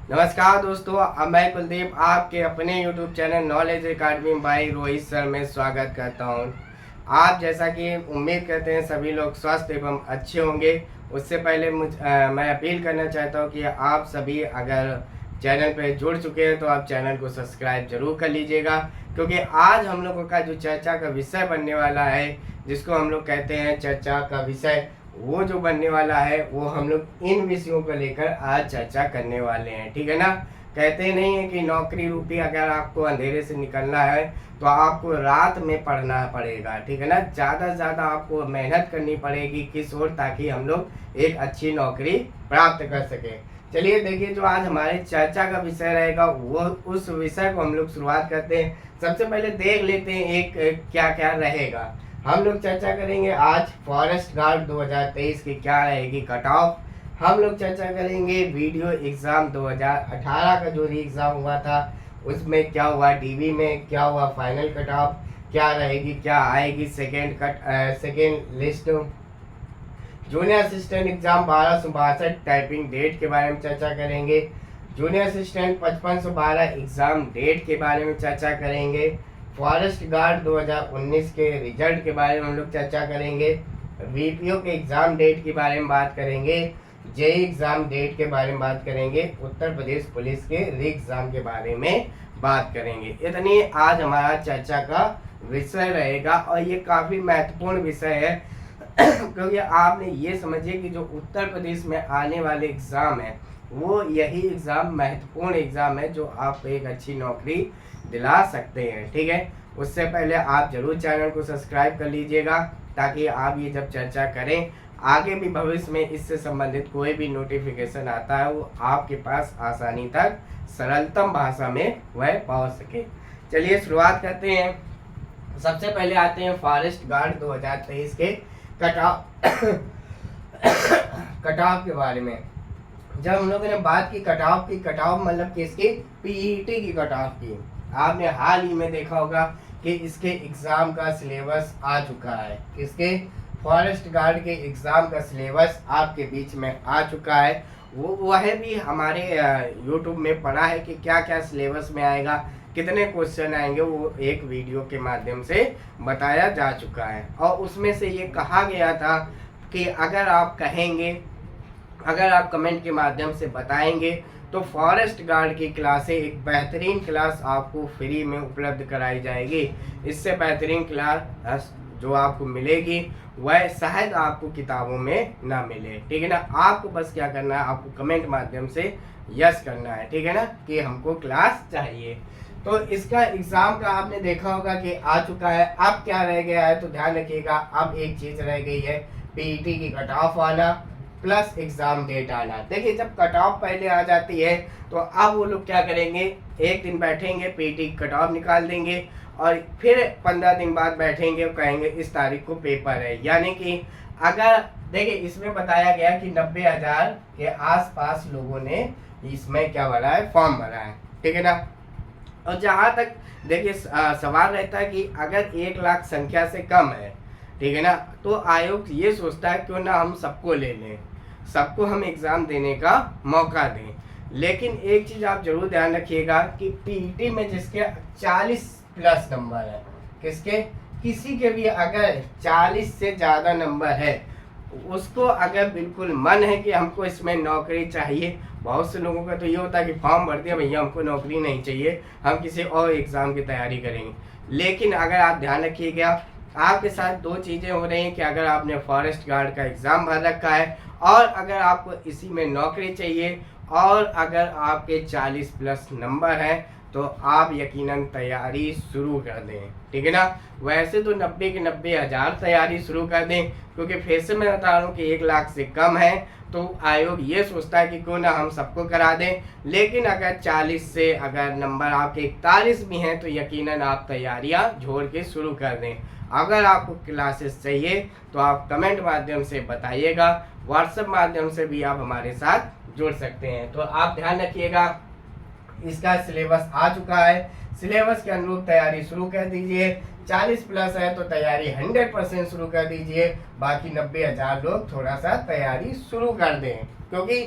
नमस्कार दोस्तों, अब मैं कुलदीप आपके अपने YouTube channel Knowledge Academy by Rohit sir में स्वागत करता हूं। आप जैसा कि उम्मीद करते हैं सभी लोग स्वस्थ एवं अच्छे होंगे। उससे पहले मैं अपील करना चाहता हूं कि आप सभी अगर चैनल पर जुड़ चुके हैं तो आप चैनल को सब्सक्राइब जरूर कर लीजिएगा, क्योंकि आज हम लोगों का जो चर्चा का विषय बनने वाला है, जिसको हम लोग कहते हैं चर्चा का विषय, वो जो बनने वाला है वो हम लोग इन विषयों को लेकर आज चर्चा करने वाले हैं। ठीक है ना। कहते नहीं है कि नौकरी रूपी अगर आपको अंधेरे से निकलना है तो आपको रात में पढ़ना पड़ेगा। ठीक है ना। ज़्यादा से ज़्यादा आपको मेहनत करनी पड़ेगी किस ओर, ताकि हम लोग एक अच्छी नौकरी प्राप्त कर सकें। चलिए देखिए, जो आज हमारे चर्चा का विषय रहेगा वो उस विषय को हम लोग शुरुआत करते हैं। सबसे पहले देख लेते हैं एक क्या क्या रहेगा। हम लोग चर्चा करेंगे आज फॉरेस्ट गार्ड 2023 की क्या रहेगी कट ऑफ। हम लोग चर्चा करेंगे वीडियो एग्जाम 2018 का जो भी एग्जाम हुआ था उसमें क्या हुआ, डीवी में क्या हुआ, फाइनल कट ऑफ क्या रहेगी, क्या आएगी, second list. Junior assistant exam 1262 typing date के बारे में चर्चा करेंगे। जूनियर असिस्टेंट 5512 एग्जाम डेट के बारे में चर्चा करेंगे। फॉरेस्ट गार्ड 2019 के रिजल्ट के बारे में हम लोग चर्चा करेंगे। वीपीओ के एग्ज़ाम डेट के बारे में बात करेंगे। जेई एग्ज़ाम डेट के बारे में बात करेंगे। उत्तर प्रदेश पुलिस के री एग्ज़ाम के बारे में बात करेंगे। इतनी आज हमारा चर्चा का विषय रहेगा और ये काफ़ी महत्वपूर्ण विषय है क्योंकि आपने ये समझिए कि जो उत्तर प्रदेश में आने वाले एग्ज़ाम है वो यही एग्ज़ाम महत्वपूर्ण एग्ज़ाम है जो आपको एक अच्छी नौकरी दिला सकते हैं। ठीक है। उससे पहले आप जरूर चैनल को सब्सक्राइब कर लीजिएगा, ताकि आप ये जब चर्चा करें आगे भी भविष्य में इससे संबंधित कोई भी नोटिफिकेशन आता है वो आपके पास आसानी तक सरलतम भाषा में वह पहुंच सके। चलिए शुरुआत करते हैं। सबसे पहले आते हैं फॉरेस्ट गार्ड 2023 के कट ऑफ के बारे में। जब हम लोगों ने बात की कट ऑफ मतलब किसकी, पीईटी की कट ऑफ की। आपने हाल ही में देखा होगा कि इसके एग्ज़ाम का सिलेबस आ चुका है। किसके, फॉरेस्ट गार्ड के एग्ज़ाम का सिलेबस आपके बीच में आ चुका है। वह भी हमारे यूट्यूब में पड़ा है कि क्या क्या सिलेबस में आएगा, कितने क्वेश्चन आएंगे, वो एक वीडियो के माध्यम से बताया जा चुका है। और उसमें से ये कहा गया था कि अगर आप कहेंगे, अगर आप कमेंट के माध्यम से बताएंगे तो फॉरेस्ट गार्ड की क्लासें एक बेहतरीन क्लास आपको फ्री में उपलब्ध कराई जाएगी। इससे बेहतरीन क्लास जो आपको मिलेगी वह शायद आपको किताबों में ना मिले। ठीक है ना। आपको बस क्या करना है, आपको कमेंट माध्यम से यस करना है। ठीक है ना, कि हमको क्लास चाहिए। तो इसका एग्ज़ाम का आपने देखा होगा कि आ चुका है। अब क्या रह गया है तो ध्यान रखिएगा, अब एक चीज़ रह गई है, पीईटी की कट ऑफ आना प्लस एग्ज़ाम डेट आना। देखिए, जब कट ऑफ पहले आ जाती है तो अब वो लोग क्या करेंगे, एक दिन बैठेंगे, पीटी कट ऑफ निकाल देंगे और फिर 15 दिन बाद बैठेंगे और कहेंगे इस तारीख को पेपर है। यानी कि अगर देखिए इसमें बताया गया कि 90,000 के आसपास लोगों ने इसमें क्या भरा है, फॉर्म भरा है। ठीक है ना। और जहाँ तक देखिए सवाल रहता है कि अगर 1 लाख संख्या से कम है, ठीक है ना, तो आयोग ये सोचता है क्यों ना हम सबको ले लें, सबको हम एग्ज़ाम देने का मौका दें। लेकिन एक चीज़ आप जरूर ध्यान रखिएगा कि पीईटी में जिसके 40 प्लस नंबर है, किसके, किसी के भी अगर 40 से ज़्यादा नंबर है, उसको अगर बिल्कुल मन है कि हमको इसमें नौकरी चाहिए। बहुत से लोगों का तो ये होता है कि फॉर्म भर दिया, भैया हमको नौकरी नहीं चाहिए, हम किसी और एग्ज़ाम की तैयारी करेंगे। लेकिन अगर आप ध्यान रखिएगा, आपके साथ दो चीज़ें हो रही हैं कि अगर आपने फॉरेस्ट गार्ड का एग्ज़ाम भर रखा है और अगर आपको इसी में नौकरी चाहिए और अगर आपके 40 प्लस नंबर हैं तो आप यकीनन तैयारी शुरू कर दें। ठीक है ना। वैसे तो 90 के 90,000 तैयारी शुरू कर दें, क्योंकि फिर से मैं बता रहा हूँ कि 1 लाख से कम है तो आयोग ये सोचता है कि क्यों ना हम सबको करा दें। लेकिन अगर 40 से अगर नंबर आपके 41 भी हैं तो यकीनन आप तैयारियाँ जोड़ के शुरू कर दें। अगर आपको क्लासेस चाहिए तो आप कमेंट माध्यम से बताइएगा, व्हाट्सएप माध्यम से भी आप हमारे साथ जुड़ सकते हैं। तो आप ध्यान रखिएगा, इसका सिलेबस आ चुका है, सिलेबस के अनुरूप तैयारी शुरू कर दीजिए। 40 प्लस है तो तैयारी 100% शुरू कर दीजिए। बाकी 90,000 लोग थोड़ा सा तैयारी शुरू कर दें, क्योंकि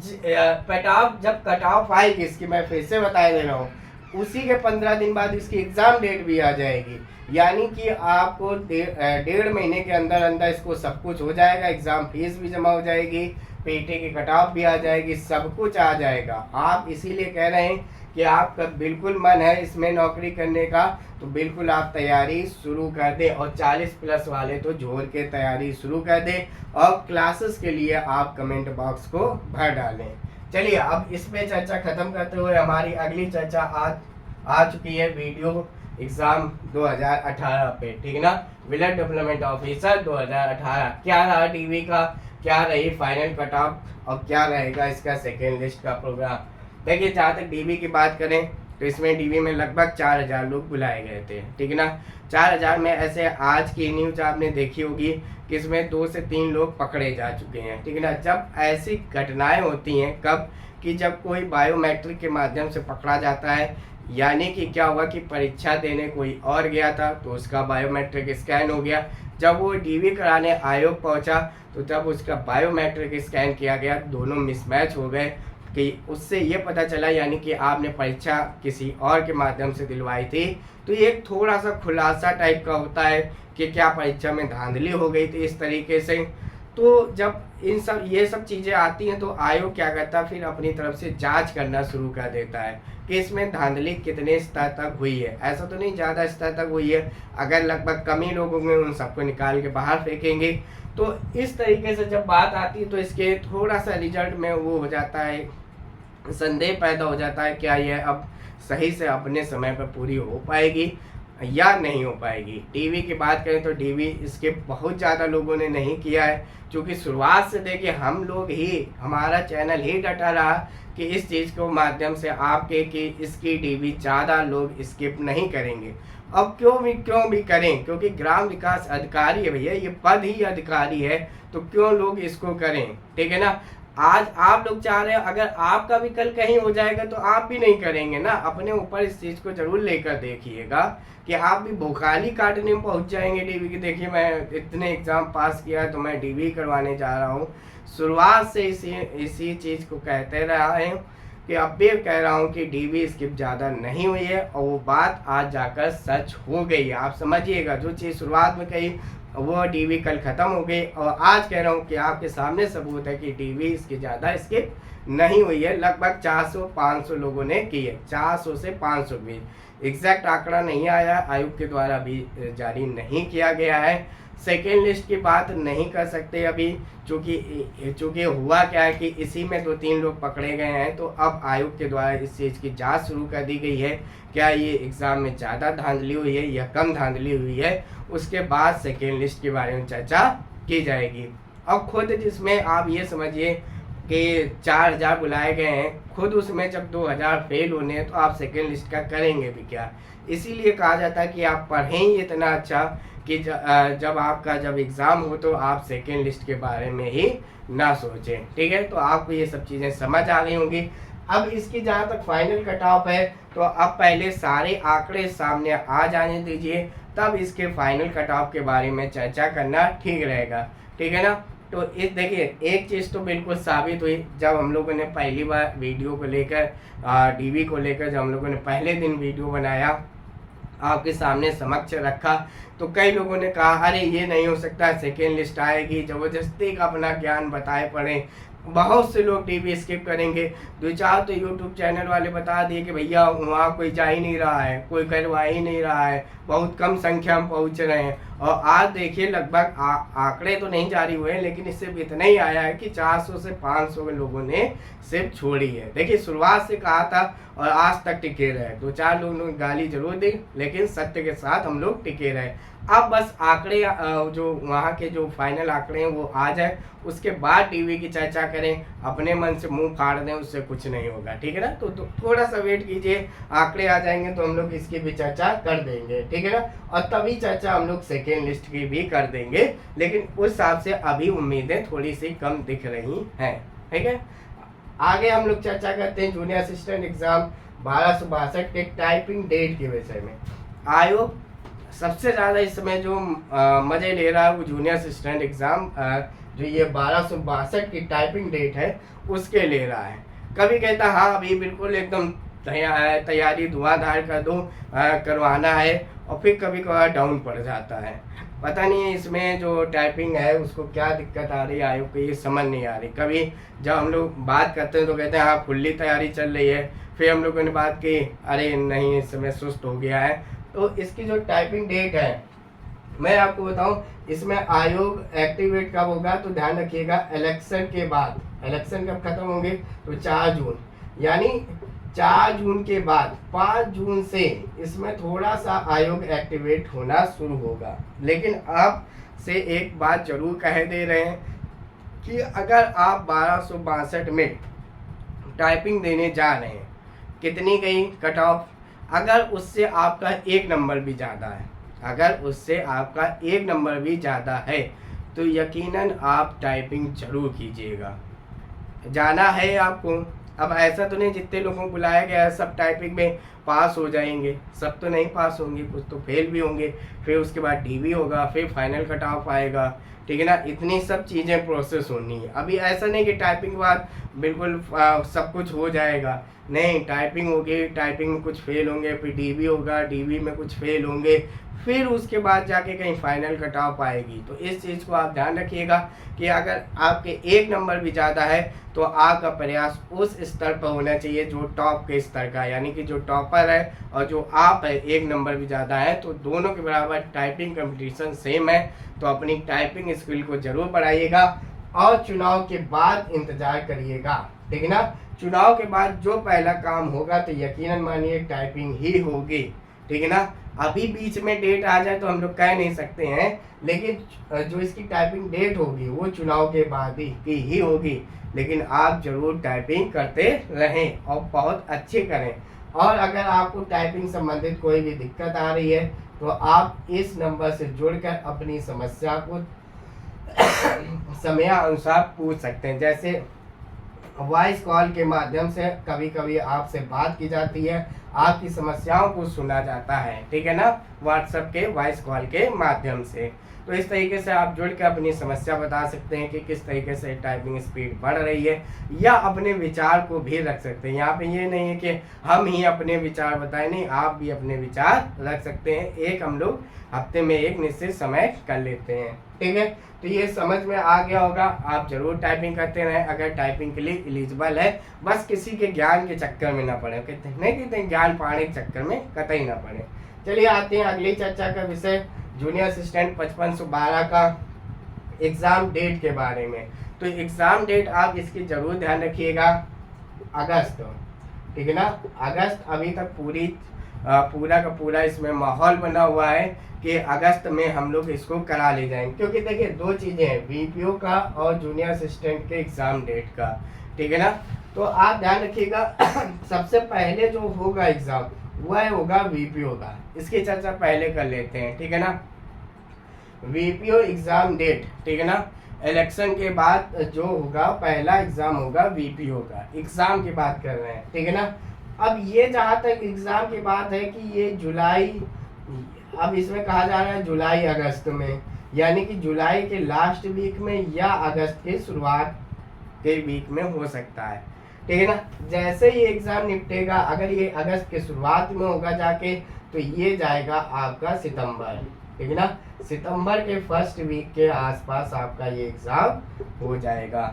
जब कट ऑफ आएगी इसकी, मैं फिर से बता दे रहा हूँ, उसी के 15 दिन बाद इसकी एग्ज़ाम डेट भी आ जाएगी। यानी कि आपको 1.5 महीने के अंदर अंदर इसको सब कुछ हो जाएगा, एग्ज़ाम फीस भी जमा हो जाएगी, पीटी की कट ऑफ भी आ जाएगी, सब कुछ आ जाएगा। आप इसीलिए कह रहे हैं कि आपका बिल्कुल मन है इसमें नौकरी करने का, तो बिल्कुल आप तैयारी शुरू कर दें, और 40+ वाले तो जोर के तैयारी शुरू कर दें, और क्लासेस के लिए आप कमेंट बॉक्स को भर डालें। चलिए अब इस पे चर्चा खत्म करते हुए हमारी अगली चर्चा आ चुकी है वीडियो एग्जाम 2018 पे, ठीक ना। विलेज डेवलपमेंट ऑफिसर 2018 क्या रहा टीवी का, क्या रही फाइनल कट ऑफ, और क्या रहेगा इसका सेकेंड लिस्ट का प्रोग्राम। देखिए जहाँ तक डीबी की बात करें तो इसमें डीबी में लगभग 4000 लोग बुलाए गए थे, ठीक ना। 4000 में ऐसे आज की न्यूज आपने देखी होगी कि इसमें 2 से 3 लोग पकड़े जा चुके हैं, ठीक ना। जब ऐसी घटनाएं होती हैं कब, कि जब कोई बायोमेट्रिक के माध्यम से पकड़ा जाता है, यानी कि क्या हुआ कि परीक्षा देने कोई और गया था तो उसका बायोमेट्रिक स्कैन हो गया, जब वो डीवी कराने आयोग पहुंचा तो तब उसका बायोमेट्रिक स्कैन किया गया, दोनों मिसमैच हो गए, कि उससे ये पता चला यानी कि आपने परीक्षा किसी और के माध्यम से दिलवाई थी। तो ये एक थोड़ा सा खुलासा टाइप का होता है कि क्या परीक्षा में धांधली हो गई थी इस तरीके से। तो जब ये सब चीज़ें आती हैं तो आयोग क्या करता है, फिर अपनी तरफ से जांच करना शुरू कर देता है कि इसमें धांधली कितने स्तर तक हुई है। ऐसा तो नहीं ज़्यादा स्तर तक हुई है, अगर लगभग कम ही लोग होंगे उन सबको निकाल के बाहर फेंकेंगे। तो इस तरीके से जब बात आती है तो इसके थोड़ा सा रिजल्ट में वो हो जाता है, संदेह पैदा हो जाता है क्या यह अब सही से अपने समय पर पूरी हो पाएगी या नहीं हो पाएगी। टीवी की बात करें तो टीवी इसके बहुत ज़्यादा लोगों ने नहीं किया है, क्योंकि शुरुआत से देखिए हम लोग ही, हमारा चैनल ही डटा रहा कि इस चीज़ को माध्यम से आपके कि इसकी टीवी ज़्यादा लोग स्किप नहीं करेंगे। अब क्यों भी करें, क्योंकि ग्राम विकास अधिकारी है भैया, ये पद ही अधिकारी है, तो क्यों लोग इसको करें, ठीक है ना। आज आप लोग चाह रहे हैं, अगर आपका भी कल कहीं हो जाएगा तो आप भी नहीं करेंगे ना। अपने ऊपर इस चीज़ को जरूर लेकर देखिएगा कि आप भी भूखाली काटने में पहुंच जाएंगे डीवी की। देखिए मैं इतने एग्ज़ाम पास किया तो मैं डीवी करवाने जा रहा हूं, शुरुआत से इसी चीज़ को कहते रहा है कि अब भी कह रहा हूं कि डीवी स्किप ज़्यादा नहीं हुई है, और वो बात आज जाकर सच हो गई है। आप समझिएगा, जो चीज़ शुरुआत में कही वो टीवी कल ख़त्म हो गई, और आज कह रहा हूँ कि आपके सामने सबूत है कि टीवी इसके ज़्यादा स्किप नहीं हुई है। लगभग 400-500 लोगों ने की है, 400 से 500 भी, एग्जैक्ट आंकड़ा नहीं आया, आयोग के द्वारा भी जारी नहीं किया गया है। सेकेंड लिस्ट की बात नहीं कर सकते अभी, चूँकि हुआ क्या है कि इसी में 2-3 लोग पकड़े गए हैं, तो अब आयोग के द्वारा इस चीज़ की जांच शुरू कर दी गई है, क्या ये एग्ज़ाम में ज़्यादा धांधली हुई है या कम धांधली हुई है। उसके बाद सेकेंड लिस्ट के बारे में चर्चा की जाएगी। अब खुद जिसमें आप ये समझिए कि 4000 बुलाए गए हैं, खुद उसमें जब 2000 फेल होने हैं तो आप सेकेंड लिस्ट का करेंगे भी क्या। इसीलिए कहा जाता है कि आप पढ़ें ही इतना अच्छा कि जब एग्ज़ाम हो तो आप सेकेंड लिस्ट के बारे में ही ना सोचें, ठीक है। तो आपको ये सब चीज़ें समझ आ गई होंगी। अब इसकी जहाँ तक फाइनल कट ऑफ है तो अब पहले सारे आंकड़े सामने आ जाने दीजिए, तब इसके फाइनल कट ऑफ के बारे में चर्चा करना ठीक रहेगा, ठीक है ना। तो इस देखिए एक चीज़ तो बिल्कुल साबित हुई, जब हम लोगों ने पहली बार वीडियो को लेकर डीवी को लेकर जब हम लोगों ने पहले दिन वीडियो बनाया, आपके सामने समक्ष रखा, तो कई लोगों ने कहा अरे ये नहीं हो सकता, सेकेंड लिस्ट आएगी, ज़बरदस्ती का अपना ज्ञान बताए पड़े। बहुत से लोग टीवी स्किप करेंगे, 2-4 तो यूट्यूब चैनल वाले बता दिए कि भैया वहाँ कोई जा ही नहीं रहा है, कोई करवा ही नहीं रहा है, बहुत कम संख्या में पहुँच रहे हैं। और आज देखिए लगभग आंकड़े तो नहीं जारी हुए हैं, लेकिन इससे इतना ही आया है कि 400 से 500 लोगों ने सिर्फ छोड़ी है। देखिए शुरुआत से कहा था और आज तक टिके रहे, 2-4 लोगों ने गाली जरूर दी, लेकिन सत्य के साथ हम लोग टिके रहे। अब बस आंकड़े जो वहाँ के जो फाइनल आंकड़े हैं वो आ जाए, उसके बाद टीवी की चर्चा करें, अपने मन से मुंह फाड़ दें, उससे कुछ नहीं होगा, ठीक है ना। तो थोड़ा सा वेट कीजिए, आंकड़े आ जाएंगे तो हम लोग इसकी भी चर्चा कर देंगे, ठीक है ना। और तभी चर्चा हम लोग सेकेंड लिस्ट की भी कर देंगे, लेकिन उस हिसाब से अभी उम्मीदें थोड़ी सी कम दिख रही हैं, ठीक है। आगे हम लोग चर्चा करते हैं जूनियर असिस्टेंट एग्जाम 1262 के टाइपिंग डेट के विषय में। आयोग सबसे ज़्यादा इस समय जो मज़े ले रहा है वो जूनियर असिस्टेंट एग्ज़ाम जो ये 1262 की टाइपिंग डेट है उसके ले रहा है। कभी कहता हाँ अभी बिल्कुल एकदम तैयारी धुआंधार कर दो, करवाना है, और फिर कभी कभार डाउन पड़ जाता है। पता नहीं है इसमें जो टाइपिंग है उसको क्या दिक्कत आ रही है, आयोग को ये समझ नहीं आ रही। कभी जब हम लोग बात करते हैं तो कहते हैं हाँ फुल्ली तैयारी चल रही है, फिर हम लोगों ने बात की अरे नहीं इस समय सुस्त हो गया है। तो इसकी जो टाइपिंग डेट है मैं आपको बताऊं, इसमें आयोग एक्टिवेट कब होगा तो ध्यान रखिएगा इलेक्शन के बाद। इलेक्शन कब खत्म होंगे तो 4 जून, यानी 4 जून के बाद 5 जून से इसमें थोड़ा सा आयोग एक्टिवेट होना शुरू होगा। लेकिन आप से एक बात जरूर कह दे रहे हैं कि अगर आप 1262 में टाइपिंग देने जा रहे हैं, कितनी गई कट ऑफ, अगर उससे आपका 1 नंबर भी ज़्यादा है, अगर उससे आपका 1 नंबर भी ज़्यादा है तो यकीनन आप टाइपिंग जरूर कीजिएगा। जाना है आपको। अब ऐसा तो नहीं जितने लोगों को बुलाया गया है सब टाइपिंग में पास हो जाएंगे, सब तो नहीं पास होंगे, कुछ तो फेल भी होंगे, फिर उसके बाद डीवी होगा, फिर फाइनल कट ऑफ आएगा, ठीक है ना। इतनी सब चीज़ें प्रोसेस होनी है। अभी ऐसा नहीं कि टाइपिंग के बाद बिल्कुल सब कुछ हो जाएगा, नहीं, टाइपिंग होगी, टाइपिंग में कुछ फेल होंगे, फिर डीवी होगा, डीवी में कुछ फेल होंगे, फिर उसके बाद जाके कहीं फाइनल कट ऑफ आएगी। तो इस चीज़ को आप ध्यान रखिएगा कि अगर आपके 1 नंबर भी ज़्यादा है तो आपका प्रयास उस स्तर पर होना चाहिए जो टॉप के स्तर का, यानी कि जो टॉपर है और जो आप है 1 नंबर भी ज़्यादा है, तो दोनों के बराबर टाइपिंग कंपटीशन सेम है। तो अपनी टाइपिंग स्किल को जरूर बढ़ाइएगा और चुनाव के बाद इंतजार करिएगा, ठीक है ना। चुनाव के बाद जो पहला काम होगा तो यकीनन मानिए टाइपिंग ही होगी, ठीक है ना। अभी बीच में डेट आ जाए तो हम लोग कह नहीं सकते हैं, लेकिन जो इसकी टाइपिंग डेट होगी वो चुनाव के बाद ही होगी। लेकिन आप जरूर टाइपिंग करते रहें और बहुत अच्छे करें। और अगर आपको टाइपिंग संबंधित कोई भी दिक्कत आ रही है तो आप इस नंबर से जुड़कर अपनी समस्या को समयानुसार पूछ सकते हैं। जैसे वॉइस कॉल के माध्यम से कभी कभी आपसे बात की जाती है, आपकी समस्याओं को सुना जाता है, ठीक है ना, व्हाट्सएप के वॉइस कॉल के माध्यम से। तो इस तरीके से आप जुड़ के अपनी समस्या बता सकते हैं कि किस तरीके से टाइपिंग स्पीड बढ़ रही है, या अपने विचार को भी रख सकते हैं। यहाँ पे ये नहीं है कि हम ही अपने विचार बताएं, नहीं, आप भी अपने विचार रख सकते हैं। एक हम लोग हफ्ते में एक निश्चित समय कर लेते हैं, ठीक है। तो ये समझ में आ गया होगा। आप जरूर टाइपिंग करते रहें अगर टाइपिंग के लिए एलिजिबल है, बस किसी के ज्ञान के चक्कर में ना पड़े, नहीं कहते ज्ञान पाने के चक्कर में कतई ना पड़े। चलिए आते हैं अगली चर्चा का विषय, जूनियर असिस्टेंट 5512 का एग्ज़ाम डेट के बारे में। तो एग्ज़ाम डेट आप इसकी ज़रूर ध्यान रखिएगा, अगस्त, ठीक है ना। अगस्त अभी तक पूरा का पूरा इसमें माहौल बना हुआ है कि अगस्त में हम लोग इसको करा ले जाएंगे, क्योंकि देखिए 2 चीज़ें हैं, बीपीओ का और जूनियर असिस्टेंट के एग्ज़ाम डेट का, ठीक है ना। तो आप ध्यान रखिएगा सबसे पहले जो होगा एग्ज़ाम वह होगा वीपीओ का। इसकी चर्चा पहले कर लेते हैं, ठीक है ना। वीपीओ एग्ज़ाम डेट, ठीक है ना। इलेक्शन के बाद जो होगा पहला एग्ज़ाम होगा वीपीओ का, एग्ज़ाम की बात कर रहे हैं, ठीक है ना। अब ये जहाँ तक एग्ज़ाम की बात है कि ये जुलाई, अब इसमें कहा जा रहा है जुलाई अगस्त में, यानी कि जुलाई के लास्ट वीक में या अगस्त के शुरुआत के वीक में हो सकता है, ठीक है ना। जैसे ही एग्ज़ाम निपटेगा, अगर ये अगस्त के शुरुआत में होगा जाके तो ये जाएगा आपका सितंबर, ठीक है ना। सितंबर के फर्स्ट वीक के आसपास आपका ये एग्ज़ाम हो जाएगा,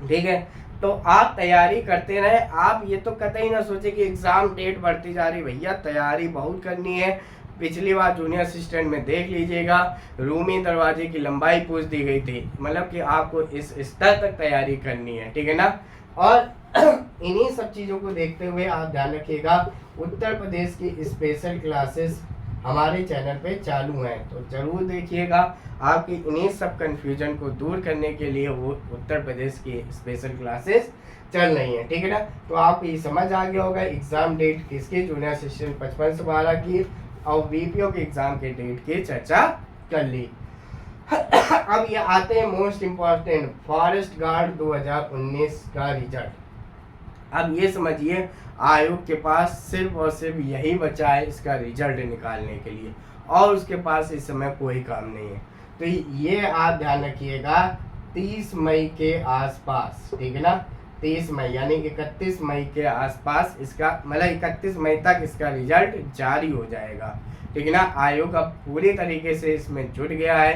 ठीक है। तो आप तैयारी करते रहे, आप ये तो कतई ना सोचे कि एग्ज़ाम डेट बढ़ती जा रही, भैया तैयारी बहुत करनी है। पिछली बार जूनियर असिस्टेंट में देख लीजिएगा, रूमी दरवाजे की लंबाई पूछ दी गई थी, मतलब कि आपको इस स्तर तक तैयारी करनी है, ठीक है ना। और इन्हीं सब चीज़ों को देखते हुए आप ध्यान रखिएगा, उत्तर प्रदेश की स्पेशल क्लासेस हमारे चैनल पे चालू हैं, तो ज़रूर देखिएगा। आपकी इन्हीं सब कन्फ्यूजन को दूर करने के लिए वो उत्तर प्रदेश की स्पेशल क्लासेस चल रही हैं, ठीक है ना। तो आपको ये समझ आ गया होगा एग्ज़ाम डेट किसकी, जूनियर असिस्टेंट 5512 की, और वीपीओ के एग्ज़ाम के डेट की चर्चा कर ली। अब ये आते हैं मोस्ट इम्पॉर्टेंट, फॉरेस्ट गार्ड 2019 का रिजल्ट। अब ये समझिए आयोग के पास सिर्फ और सिर्फ यही बचा है इसका रिजल्ट निकालने के लिए, और उसके पास इस समय कोई काम नहीं है। तो ये आप ध्यान रखिएगा, 30 मई के आसपास, ठीक है ना, 30 मई यानी 31 मई के आसपास इसका मतलब 31 मई तक इसका रिजल्ट जारी हो जाएगा, ठीक है ना। आयोग अब पूरी तरीके से इसमें जुट गया है,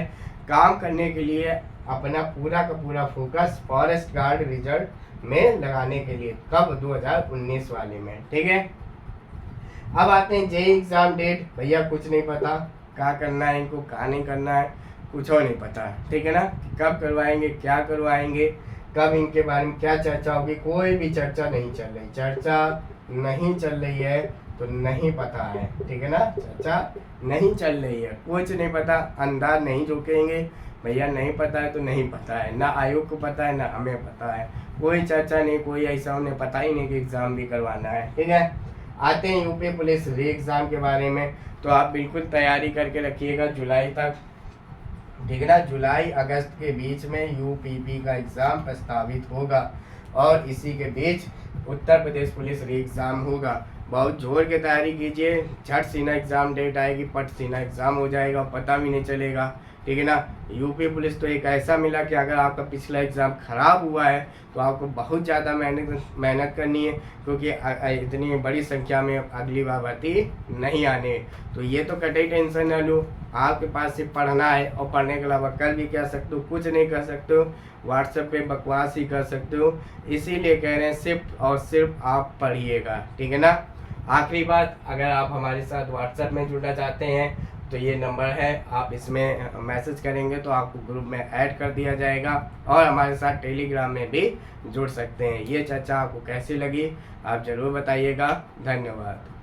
काम करने के लिए अपना पूरा का पूरा फोकस फॉरेस्ट गार्ड रिजल्ट में लगाने के लिए, कब 2019 वाले में, ठीक है। अब आते हैं जेईई एग्जाम डेट, भैया कुछ नहीं पता क्या करना है इनको, क्या नहीं करना है, कुछ और नहीं पता, ठीक है ना। कब करवाएंगे, क्या करवाएंगे, कब इनके बारे में क्या चर्चा होगी, कोई भी चर्चा नहीं चल रही, चर्चा नहीं चल रही है तो नहीं पता है, ठीक है ना, चर्चा नहीं चल रही है, कुछ नहीं पता, अंदाज नहीं झुकेंगे, भैया नहीं पता है तो नहीं पता है, ना आयोग को पता है ना हमें पता है, कोई चर्चा नहीं, कोई ऐसा उन्हें पता ही नहीं कि एग्ज़ाम भी करवाना है, ठीक है। आते हैं यूपी पुलिस री एग्ज़ाम के बारे में, तो आप बिल्कुल तैयारी करके रखिएगा जुलाई तक, ठीक है ना। जुलाई अगस्त के बीच में यूपीपी का एग्ज़ाम प्रस्तावित होगा और इसी के बीच उत्तर प्रदेश पुलिस री एग्ज़ाम होगा। बहुत जोर के तैयारी कीजिए, झट सीना एग्ज़ाम डेट आएगी, पट सीना एग्ज़ाम हो जाएगा, पता भी नहीं चलेगा, ठीक है ना। यूपी पुलिस तो एक ऐसा मिला कि अगर आपका पिछला एग्ज़ाम ख़राब हुआ है तो आपको बहुत ज़्यादा मेहनत करनी है, क्योंकि इतनी बड़ी संख्या में अगली बार भर्ती नहीं आने। तो ये तो कतई टेंशन न लो, आपके पास सिर्फ पढ़ना है और पढ़ने के अलावा कर भी क्या सकते हो, कुछ नहीं कर सकते हो, व्हाट्सएप पे बकवास ही कर सकते हो, इसीलिए कह रहे हैं सिर्फ और सिर्फ आप पढ़िएगा, ठीक है ना। आखिरी बात, अगर आप हमारे साथ व्हाट्सएप में जुड़ना चाहते हैं तो ये नंबर है, आप इसमें मैसेज करेंगे तो आपको ग्रुप में ऐड कर दिया जाएगा और हमारे साथ टेलीग्राम में भी जुड़ सकते हैं। ये चर्चा आपको कैसी लगी आप ज़रूर बताइएगा। धन्यवाद।